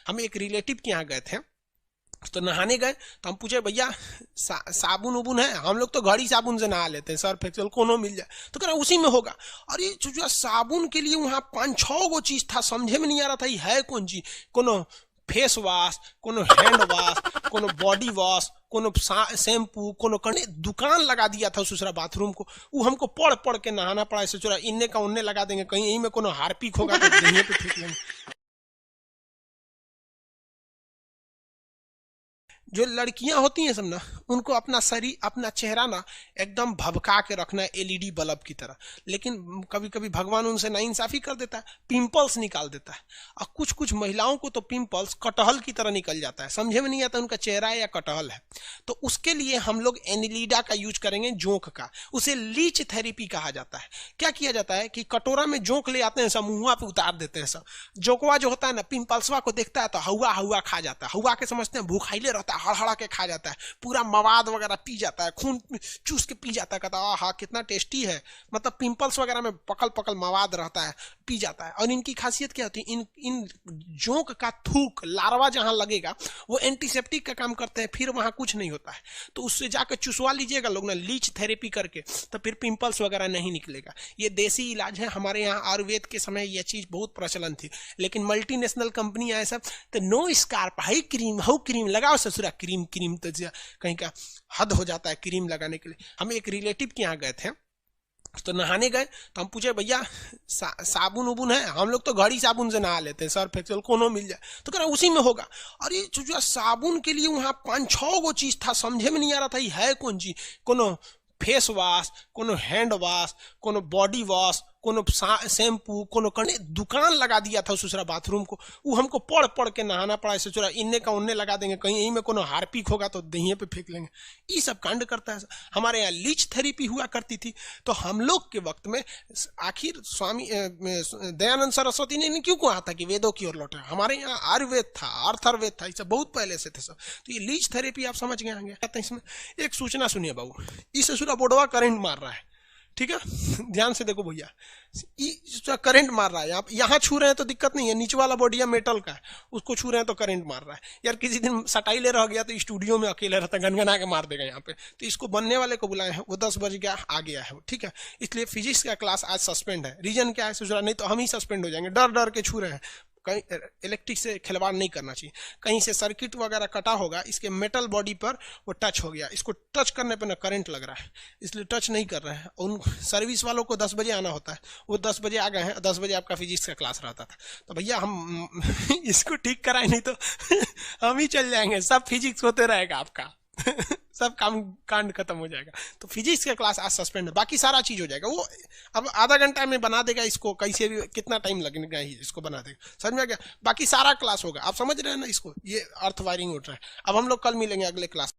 हम एक रिलेटिव के यहाँ गए थे, तो नहाने गए तो हम पूछे भैया साबुन उबुन है? हम लोग तो घड़ी साबुन से नहा लेते हैं, सर्फ एक्सेल कोनो मिल जाए तो कह रहा उसी में होगा। अरे जो साबुन के लिए वहां 5-6 गो चीज था, समझे में नहीं आ रहा था ये है कौन चीज। कोनो फेस वॉश, कोनो हैंड वॉश, कोनो बॉडी वॉश, कोनो शैम्पू, कोनो करने दुकान लगा दिया था दूसरा बाथरूम को। वो हमको पढ़ पढ़ के नहाना पड़ा। ऐसे चोरा इन्ने का उन्ने लगा देंगे, कहीं यहीं में कोनो हार्पिक होगा तो यहीं पे फेंक लेंगे। जो लड़कियां होती हैं सब ना, उनको अपना शरीर अपना चेहरा ना एकदम भभका के रखना है एलईडी बल्ब की तरह। लेकिन कभी कभी भगवान उनसे नाइंसाफी कर देता है, पिंपल्स निकाल देता है। और कुछ कुछ महिलाओं को तो पिंपल्स कटहल की तरह निकल जाता है, समझे में नहीं आता उनका चेहरा है या कटहल है। तो उसके लिए हम लोग एनिलीडा का यूज करेंगे, जोंक का। उसे लीच थेरेपी कहा जाता है। क्या किया जाता है कि कटोरा में जोंक ले आते हैं, सब मुंह पे उतार देते हैं। सब जोकवा जो होता है ना, पिंपल्सवा को देखता है तो हवा हवा खा जाता है। हवा के समझते हैं भूखाइले रहता है, हड़हड़ा के खा जाता है, पूरा मवाद वगैरह पी जाता है, खून चूस के पी जाता है। कहता है हाँ कितना टेस्टी है, मतलब पिंपल्स वगैरह में पकल पकल मवाद रहता है, पी जाता है। और इनकी खासियत क्या होती है, इन इन जोंक का थूक लार्वा जहां लगेगा वो एंटीसेप्टिक का काम करते हैं, फिर वहां कुछ नहीं होता है। तो उससे जाकर चुसवा लीजिएगा लोग ना लीच थेरेपी करके, तो फिर पिंपल्स वगैरह नहीं निकलेगा। ये देसी इलाज है। हमारे यहाँ आयुर्वेद के समय यह चीज बहुत प्रचलन थी, लेकिन मल्टीनेशनल कंपनी आए सब तो नो स्कार्प हाई क्रीम हाउ क्रीम लगाओ ससुरा क्रीम क्रीम, तो कहीं का हद हो जाता है क्रीम लगाने के लिए। हम एक रिलेटिव के यहाँ गए थे, तो नहाने गए तो हम पूछे भैया साबुन उबुन है? हम लोग तो घड़ी साबुन से नहा लेते हैं, सर्फ एक्सेल कोनो मिल जाए तो कह रहा उसी में होगा। अरे जो साबुन के लिए वहां 5-6 गो चीज था, समझे में नहीं आ रहा था ये है कौन चीज। कोनो फेस वॉश, कोनो हैंड वॉश, कोनो बॉडी वॉश, कोनो शैम्पू, कोनो करने दुकान लगा दिया था दूसरा बाथरूम को। वो हमको पढ़ पढ़ के नहाना पड़ा। ऐसे चोरा इन्ने का उन्ने लगा देंगे, कहीं यहीं में कोनो हार्पिक होगा तो दही पे फेंक लेंगे। ये सब कांड करता है। हमारे यहाँ लीच थेरेपी हुआ करती थी। तो हम लोग के वक्त में आखिर स्वामी दयानंद सरस्वती ने क्यों कहा था कि वेदों की ओर लौटे? हमारे यहाँ आयुर्वेद था, अर्थार्वेद था, ये सब बहुत पहले से थे सब। तो ये लीच थेरेपी आप समझ गए होंगे। इसमें एक सूचना सुनिए बाबू, इस ससुरा बोर्डवा करंट मार रहा है, ठीक है? ध्यान से देखो भैया, करंट मार रहा है। यहाँ छू रहे हैं तो दिक्कत नहीं है, नीचे वाला बॉडी मेटल का है, उसको छू रहे हैं तो करंट मार रहा है। यार किसी दिन सटाइले रह गया तो स्टूडियो में अकेले रहता, गनगना के मार देगा यहाँ पे। तो इसको बनने वाले को बुलाए हैं, वो 10 बजे का आ गया है, ठीक है? इसलिए फिजिक्स का क्लास आज सस्पेंड है। रीजन क्या है ससुरा? नहीं तो हम ही सस्पेंड हो जाएंगे। डर डर के छू रहे हैं। कहीं इलेक्ट्रिक से खिलवाड़ नहीं करना चाहिए। कहीं से सर्किट वगैरह कटा होगा, इसके मेटल बॉडी पर वो टच हो गया, इसको टच करने पे ना करंट लग रहा है, इसलिए टच नहीं कर रहे हैं। उन सर्विस वालों को 10 बजे आना होता है, वो 10 बजे आ गए हैं। 10 बजे आपका फिजिक्स का क्लास रहता था, तो भैया हम इसको ठीक कराए, नहीं तो हम ही चल जाएंगे, सब फिजिक्स होते रहेगा आपका। सब काम कांड खत्म हो जाएगा। तो फिजिक्स का क्लास आज सस्पेंड है, बाकी सारा चीज हो जाएगा। वो अब आधा घंटा में बना देगा इसको, कैसे भी कितना टाइम लगेगा ही इसको बना देगा, समझ में आ गया? बाकी सारा क्लास होगा, आप समझ रहे हैं ना इसको? ये अर्थ वायरिंग उठ रहा है। अब हम लोग कल मिलेंगे अगले क्लास।